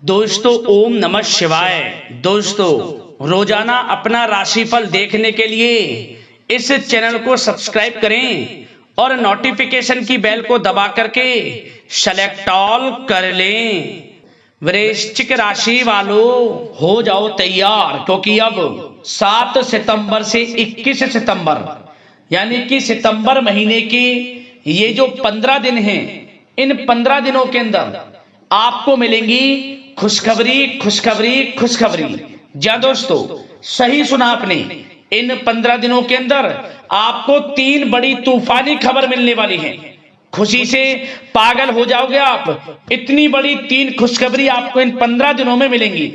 दोस्तों ओम नमः शिवाय। दोस्तों रोजाना अपना राशिफल देखने के लिए इस चैनल को सब्सक्राइब करें और नोटिफिकेशन की बेल को दबा करके सेलेक्ट ऑल कर लें। वृश्चिक राशि वालों हो जाओ तैयार, क्योंकि अब 7 सितंबर से 21 सितंबर यानी कि सितंबर महीने के ये जो 15 दिन हैं, इन 15 दिनों के अंदर आपको मिलेंगी खुशखबरी खुशखबरी खुशखबरी। जी दोस्तों, सही सुना आपने। इन 15 दिनों के अंदर आपको 3 बड़ी तूफानी खबर मिलने वाली है। खुशी से पागल हो जाओगे आप। इतनी बड़ी 3 खुशखबरी आपको इन 15 दिनों में मिलेंगी।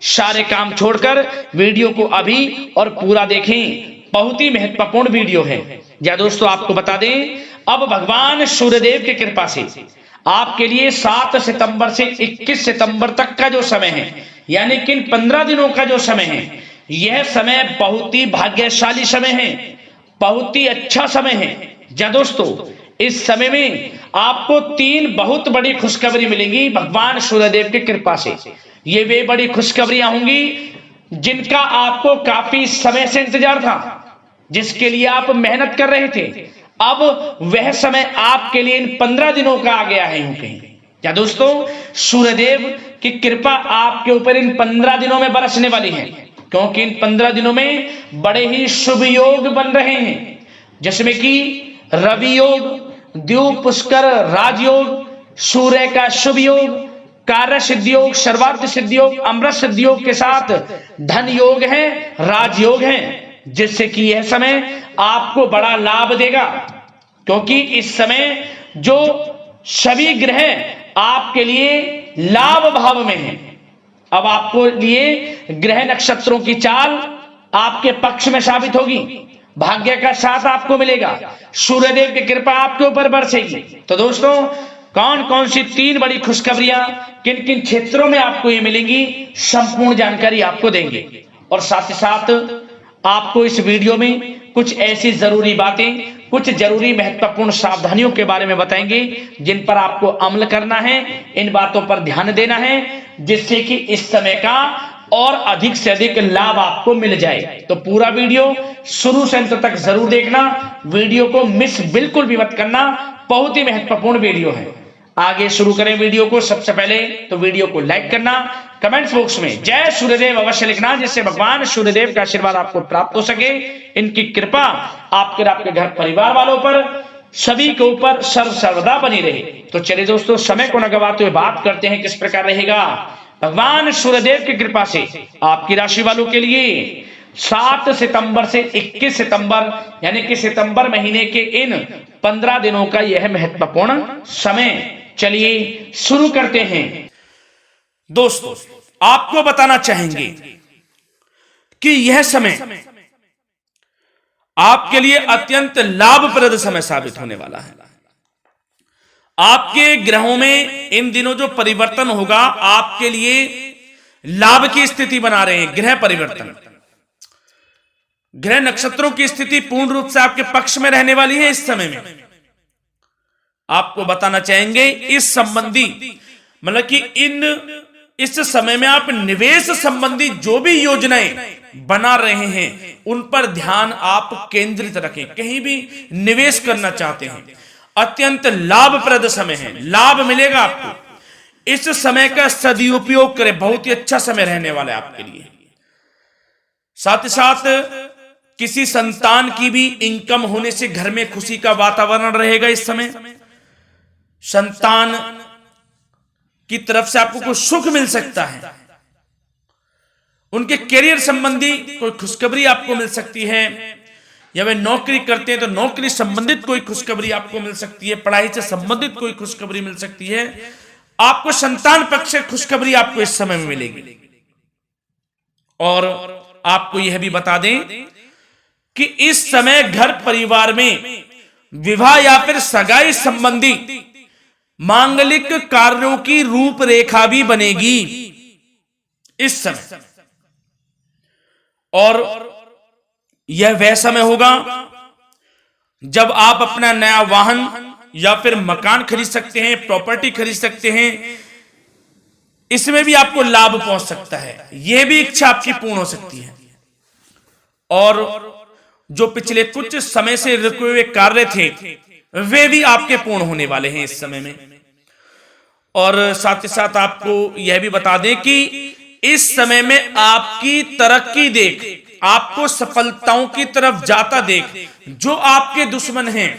सारे काम छोड़कर वीडियो को अभी और पूरा देखें, बहुत ही महत्वपूर्ण वीडियो है। या दोस्तों, आपको बता दें, अब भगवान सूर्यदेव की कृपा से आपके लिए 7 सितंबर से 21 सितंबर तक का जो समय है, यानी कि इन 15 दिनों का जो समय है, यह समय बहुत ही भाग्यशाली समय है, बहुत ही अच्छा समय है। जा दोस्तों, इस समय में आपको 3 बहुत बड़ी खुशखबरी मिलेंगी भगवान सूर्यदेव की कृपा से। ये वे बड़ी खुशखबरियां होंगी जिनका आपको काफी समय से इंतजार था, जिसके लिए आप मेहनत कर रहे थे। अब वह समय आपके लिए इन 15 दिनों का आ गया है। यूं कहीं क्या दोस्तों, सूर्यदेव की कृपा आपके ऊपर इन 15 दिनों में बरसने वाली है, क्योंकि इन 15 दिनों में बड़े ही शुभ योग बन रहे हैं, जिसमें कि रवि योग, द्वीप पुष्कर राजयोग, सूर्य का शुभ योग, कार्य सिद्धि योग, सर्वार्थ सिद्धि योग, अमृत सिद्धि योग के साथ धन योग है, राजयोग है, जिससे कि यह समय आपको बड़ा लाभ देगा। क्योंकि इस समय जो सभी ग्रह आपके लिए लाभ भाव में हैं, अब आपको लिए ग्रह नक्षत्रों की चाल आपके पक्ष में साबित होगी। भाग्य का साथ आपको मिलेगा, सूर्यदेव की कृपा आपके ऊपर बरसेगी। तो दोस्तों, कौन कौन सी 3 बड़ी खुशखबरियां किन किन क्षेत्रों में आपको ये मिलेंगी, संपूर्ण जानकारी आपको देंगे। और साथ ही साथ आपको इस वीडियो में कुछ ऐसी जरूरी बातें, कुछ जरूरी महत्वपूर्ण सावधानियों के बारे में बताएंगे, जिन पर आपको अमल करना है, इन बातों पर ध्यान देना है, जिससे कि इस समय का और अधिक से अधिक लाभ आपको मिल जाए। तो पूरा वीडियो शुरू से अंत तक जरूर देखना, वीडियो को मिस बिल्कुल भी मत करना, बहुत ही महत्वपूर्ण वीडियो है। आगे शुरू करें वीडियो को। सबसे पहले तो वीडियो को लाइक करना, कमेंट्स बॉक्स में जय सूर्यदेव अवश्य लिखना, जिससे भगवान सूर्यदेव का आशीर्वाद आपको प्राप्त हो सके, इनकी कृपा आपके घर परिवार वालों पर, सभी के ऊपर सर्वदा बनी रहे। तो चलिए दोस्तों, समय को न गवाते हुए बात करते हैं किस प्रकार रहेगा भगवान सूर्यदेव की कृपा से आपकी राशि वालों के लिए 7 सितंबर से 21 सितंबर यानी कि सितंबर महीने के इन 15 दिनों का यह महत्वपूर्ण समय। चलिए शुरू करते हैं। दोस्तों, आपको बताना चाहेंगे कि यह समय आपके लिए अत्यंत लाभप्रद समय साबित होने वाला है। आपके ग्रहों में इन दिनों जो परिवर्तन होगा, आपके लिए लाभ की स्थिति बना रहे हैं। ग्रह परिवर्तन, ग्रह नक्षत्रों की स्थिति पूर्ण रूप से आपके पक्ष में रहने वाली है। इस समय में आपको बताना चाहेंगे इस संबंधी, मतलब कि इस समय में आप निवेश संबंधी जो भी योजनाएं बना रहे हैं, उन पर ध्यान आप केंद्रित रखें। कहीं भी निवेश करना चाहते हैं, अत्यंत लाभप्रद समय है, लाभ मिलेगा आपको। इस समय का सदुपयोग करें, बहुत ही अच्छा समय रहने वाला है आपके लिए। साथ ही साथ किसी संतान की भी इनकम होने से घर में खुशी का वातावरण रहेगा। इस समय संतान की तरफ से आपको कुछ सुख मिल सकता है, उनके करियर संबंधी कोई खुशखबरी आपको मिल सकती है, या वे नौकरी करते हैं तो नौकरी संबंधित कोई खुशखबरी आपको मिल सकती है, पढ़ाई से संबंधित कोई खुशखबरी मिल सकती है। आपको संतान पक्ष से खुशखबरी आपको इस समय में मिलेगी। और आपको यह भी बता दें कि इस समय घर परिवार में विवाह या फिर सगाई संबंधी मांगलिक कार्यों की रूपरेखा भी बनेगी इस समय। और यह वह समय होगा जब आप अपना नया वाहन या फिर मकान खरीद सकते हैं, प्रॉपर्टी खरीद सकते हैं, इसमें भी आपको लाभ पहुंच सकता है, यह भी इच्छा आपकी पूर्ण हो सकती है। और जो पिछले कुछ समय से रुके हुए कार्य थे वे भी आपके पूर्ण होने वाले हैं इस समय में। और साथ ही साथ आपको यह भी बता दें कि इस समय में आपकी तरक्की देख, आपको सफलताओं की तरफ जाता देख, जो आपके दुश्मन हैं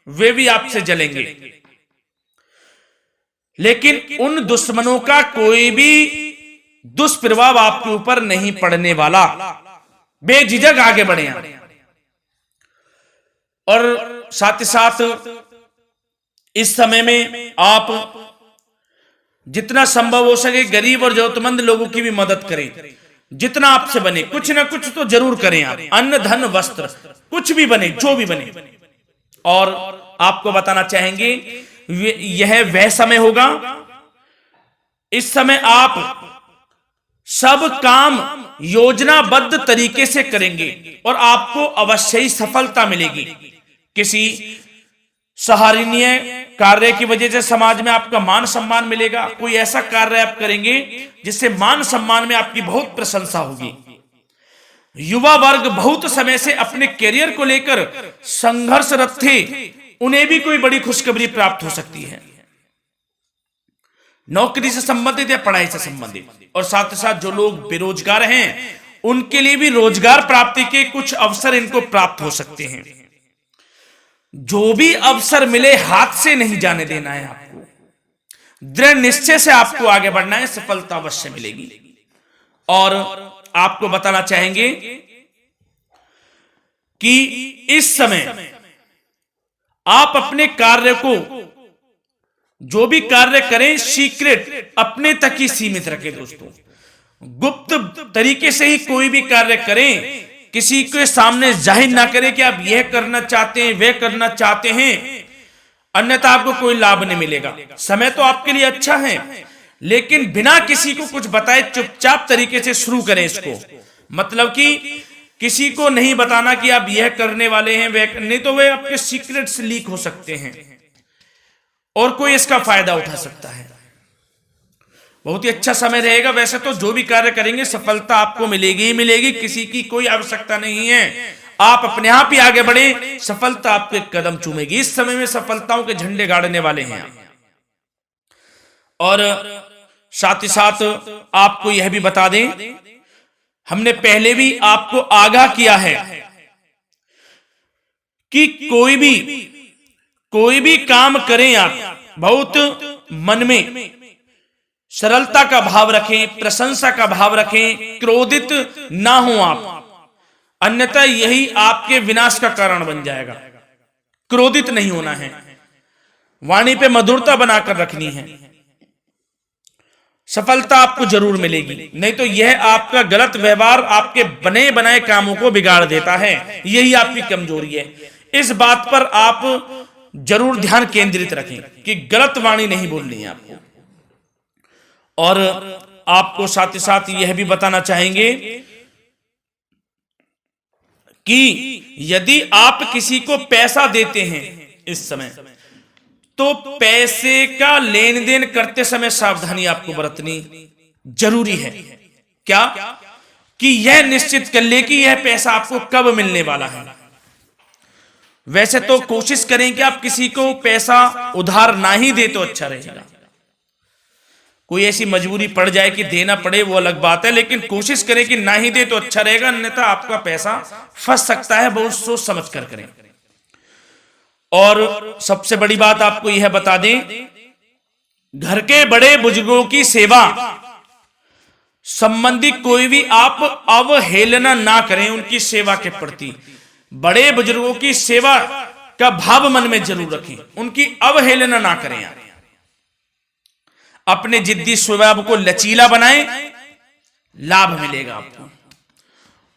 वे भी आपसे जलेंगे, लेकिन उन दुश्मनों का कोई भी दुष्प्रभाव आपके ऊपर नहीं पड़ने वाला। बेझिझक आगे बढ़े आप। और साथ ही साथ इस समय में आप जितना संभव हो सके गरीब और जरूरतमंद लोगों की भी मदद करें, जितना आपसे बने कुछ ना कुछ तो जरूर करें आप, अन्न धन वस्त्र कुछ भी बने, जो भी बने। और आपको बताना चाहेंगे यह वह समय होगा, इस समय आप सब काम योजनाबद्ध तरीके से करेंगे और आपको अवश्य ही सफलता मिलेगी। किसी सराहनीय कार्य की वजह से समाज में आपका मान सम्मान मिलेगा। कोई ऐसा कार्य आप करेंगे जिससे मान सम्मान में आपकी बहुत प्रशंसा होगी। युवा वर्ग बहुत समय से अपने करियर को लेकर संघर्षरत थे, उन्हें भी कोई बड़ी खुशखबरी प्राप्त हो सकती है, नौकरी से संबंधित या पढ़ाई से संबंधित। और साथ ही साथ जो लोग बेरोजगार हैं उनके लिए भी रोजगार प्राप्ति के कुछ अवसर इनको प्राप्त हो सकते हैं। जो भी अवसर मिले हाथ से नहीं जाने देना है आपको, दृढ़ निश्चय से आपको आगे बढ़ना है, सफलता अवश्य मिलेगी। और आपको बताना चाहेंगे कि इस समय आप अपने कार्य को, जो भी कार्य करें, सीक्रेट अपने तक ही सीमित रखें दोस्तों। गुप्त तरीके से ही कोई भी कार्य करें, किसी के सामने जाहिर ना करें कि आप यह करना चाहते हैं, वह करना चाहते हैं, अन्यथा आपको कोई लाभ नहीं मिलेगा। समय तो आपके लिए अच्छा है, लेकिन बिना किसी को कुछ बताए चुपचाप तरीके से शुरू करें इसको। मतलब कि किसी को नहीं बताना कि आप यह करने वाले हैं, वह नहीं, तो वे आपके सीक्रेट्स लीक हो सकते हैं और कोई इसका फायदा उठा सकता है। बहुत ही अच्छा समय रहेगा। वैसे तो जो भी कार्य करेंगे सफलता आपको मिलेगी ही मिलेगी, किसी की कोई आवश्यकता नहीं है, आप अपने आप ही आगे बढ़े, सफलता आपके कदम चूमेगी। इस समय में सफलताओं के झंडे गाड़ने वाले हैं आप। और साथ ही साथ आपको यह भी बता दें, हमने पहले भी आपको आगाह किया है कि कोई भी काम करें आप बहुत मन में सरलता का भाव रखें, प्रशंसा का भाव रखें, क्रोधित ना हो आप, अन्यथा यही आपके विनाश का कारण बन जाएगा। क्रोधित नहीं होना है, वाणी पे मधुरता बनाकर रखनी है, सफलता आपको जरूर मिलेगी। नहीं तो यह आपका गलत व्यवहार आपके बने बनाए कामों को बिगाड़ देता है, यही आपकी कमजोरी है। इस बात पर आप जरूर ध्यान केंद्रित रखें कि गलत वाणी नहीं बोलनी है आपको। और आपको साथ ही साथ यह भी बताना चाहेंगे कि यदि आप किसी को पैसा देते हैं इस समय, तो पैसे का लेन देन करते समय सावधानी आपको बरतनी जरूरी है। क्या कि यह निश्चित कर ले कि यह पैसा आपको कब मिलने वाला है। वैसे तो कोशिश करें कि आप किसी को पैसा उधार ना ही दे तो अच्छा रहेगा। कोई ऐसी मजबूरी पड़ जाए कि देना पड़े वो अलग बात है, लेकिन कोशिश करें कि ना ही दे तो अच्छा रहेगा, अन्यथा आपका पैसा फंस सकता है। बहुत सोच समझ कर करें। और सबसे बड़ी बात आपको यह बता दें, घर के बड़े बुजुर्गों की सेवा संबंधी कोई भी आप अवहेलना ना करें उनकी सेवा के प्रति। बड़े बुजुर्गों की सेवा का भाव मन में जरूर रखें, उनकी अवहेलना ना करें आप। अपने जिद्दी स्वभाव को लचीला बनाएं, लाभ मिलेगा आपको।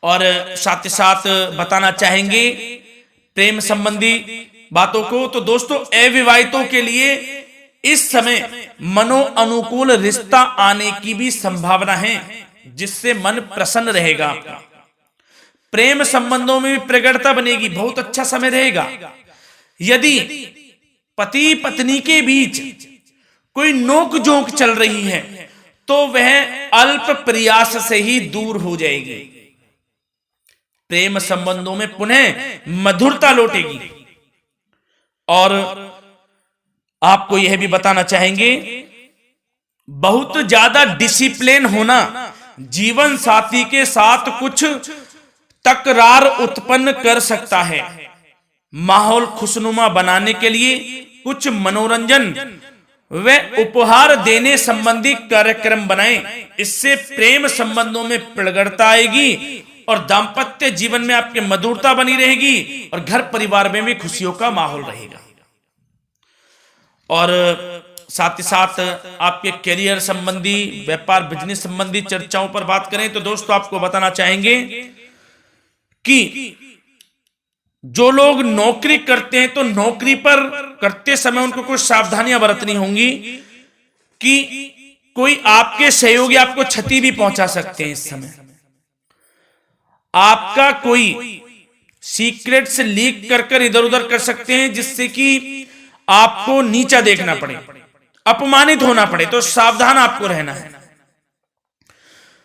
और साथ ही साथ बताना चाहेंगे प्रेम संबंधी बातों को, तो दोस्तों अविवाहितों के लिए इस समय मनो अनुकूल रिश्ता आने की भी संभावना है, जिससे मन प्रसन्न रहेगा आपका। प्रेम संबंधों में भी प्रगाढ़ता बनेगी, बहुत अच्छा समय रहेगा। यदि पति पत्नी के बीच कोई नोक झोंक चल रही है तो वह अल्प प्रयास से ही दूर हो जाएगी। प्रेम संबंधों में पुनः मधुरता लौटेगी। और आपको यह भी बताना चाहेंगे, बहुत ज्यादा डिसिप्लिन होना जीवन साथी के साथ कुछ तकरार उत्पन्न कर सकता है। माहौल खुशनुमा बनाने के लिए कुछ मनोरंजन व उपहार देने संबंधी कार्यक्रम बनाएं। इससे प्रेम संबंधों में प्रगाढ़ता आएगी और दाम्पत्य जीवन में आपकी मधुरता बनी रहेगी और घर परिवार में भी खुशियों का माहौल रहेगा। और साथ ही साथ आपके करियर संबंधी, व्यापार बिजनेस संबंधी चर्चाओं पर बात करें तो दोस्तों आपको बताना चाहेंगे कि जो लोग नौकरी करते हैं तो नौकरी पर करते समय उनको कुछ सावधानियां बरतनी होंगी कि कोई आपके सहयोगी आपको क्षति भी पहुंचा सकते हैं। इस समय आपका कोई सीक्रेट्स लीक कर इधर उधर कर सकते हैं, जिससे कि आपको नीचा देखना पड़े, अपमानित होना पड़े। तो सावधान आपको रहना है।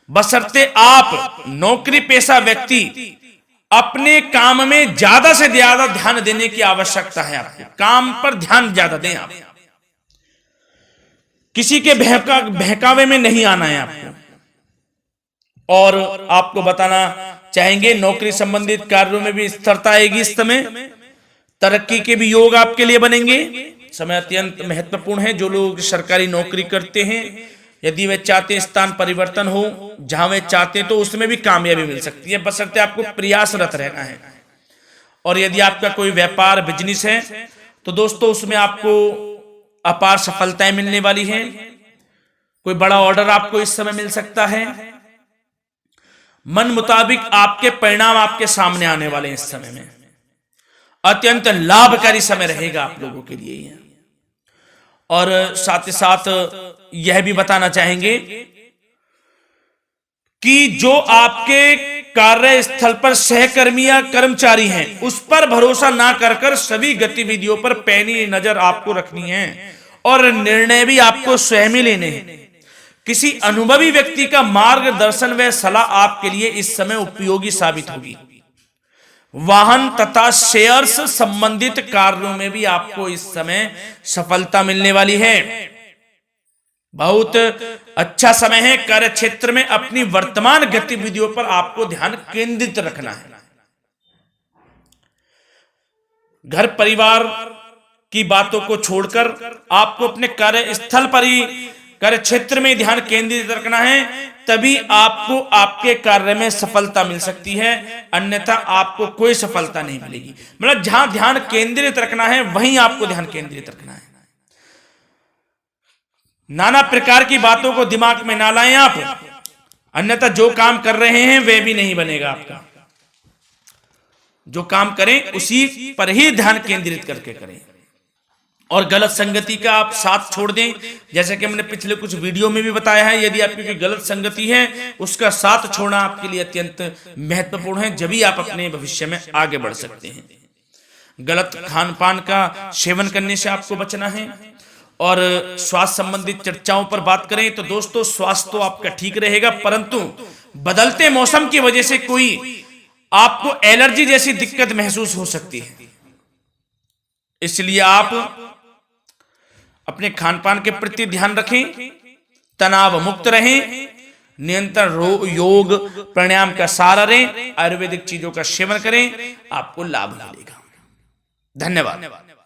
बशर्ते आप नौकरी पेशा व्यक्ति अपने काम में ज्यादा से ज्यादा ध्यान देने की आवश्यकता है। आपको काम पर ध्यान ज्यादा दें। आप किसी के बहकावे में नहीं आना है आपको। और आपको बताना चाहेंगे, नौकरी संबंधित कार्यों में भी स्थिरता आएगी। इस समय तरक्की के भी योग आपके लिए बनेंगे। समय अत्यंत महत्वपूर्ण है। जो लोग सरकारी नौकरी करते हैं, यदि वे चाहते हैं स्थान परिवर्तन हो, जहां वे चाहते हैं, तो उसमें भी कामयाबी मिल सकती है, बशर्ते आपको प्रयासरत रहना है। और यदि आपका कोई व्यापार बिजनेस है तो दोस्तों उसमें आपको अपार सफलताएं मिलने वाली हैं। कोई बड़ा ऑर्डर आपको इस समय मिल सकता है। मन मुताबिक आपके परिणाम आपके सामने आने वाले हैं। इस समय में अत्यंत लाभकारी समय रहेगा आप लोगों के लिए। और साथ ही साथ यह भी बताना चाहेंगे कि जो आपके कार्यस्थल पर सहकर्मी या कर्मचारी हैं, उस पर भरोसा ना कर सभी गतिविधियों पर पैनी नजर आपको रखनी है और निर्णय भी आपको स्वयं ही लेने हैं। किसी अनुभवी व्यक्ति का मार्गदर्शन व सलाह आपके लिए इस समय उपयोगी साबित होगी। वाहन तथा शेयर्स संबंधित कार्यों में भी आपको इस समय सफलता मिलने वाली है। बहुत अच्छा समय है। कार्य क्षेत्र में अपनी वर्तमान गतिविधियों पर आपको ध्यान केंद्रित रखना है। घर परिवार की बातों को छोड़कर आपको अपने कार्यस्थल पर ही, कार्य क्षेत्र में ध्यान केंद्रित रखना है, तभी आपको आपके कार्य में सफलता मिल सकती है। अन्यथा आपको कोई सफलता नहीं मिलेगी। मतलब जहां ध्यान केंद्रित रखना है वहीं आपको ध्यान केंद्रित रखना है। नाना प्रकार की बातों को दिमाग में ना लाएं आप, अन्यथा जो काम कर रहे हैं वह भी नहीं बनेगा आपका। जो काम करें उसी पर ही ध्यान केंद्रित करके करें और गलत संगति का आप साथ छोड़ दें। जैसे कि हमने पिछले कुछ वीडियो में भी बताया है, यदि आपकी कोई गलत संगति है उसका साथ छोड़ना आपके लिए अत्यंत महत्वपूर्ण है। जब ही आप अपने भविष्य में आगे बढ़ सकते हैं। गलत खान पान का सेवन करने से आपको बचना है। और स्वास्थ्य संबंधित चर्चाओं पर बात करें तो दोस्तों स्वास्थ्य तो आपका ठीक रहेगा, परंतु बदलते मौसम की वजह से कोई आपको एलर्जी जैसी दिक्कत महसूस हो सकती है। इसलिए आप अपने खान पान के प्रति ध्यान रखें, तनाव मुक्त रहें, नियंत्रण योग प्राणायाम का सहारा लें, आयुर्वेदिक चीजों का सेवन करें, आपको लाभ मिलेगा। धन्यवाद।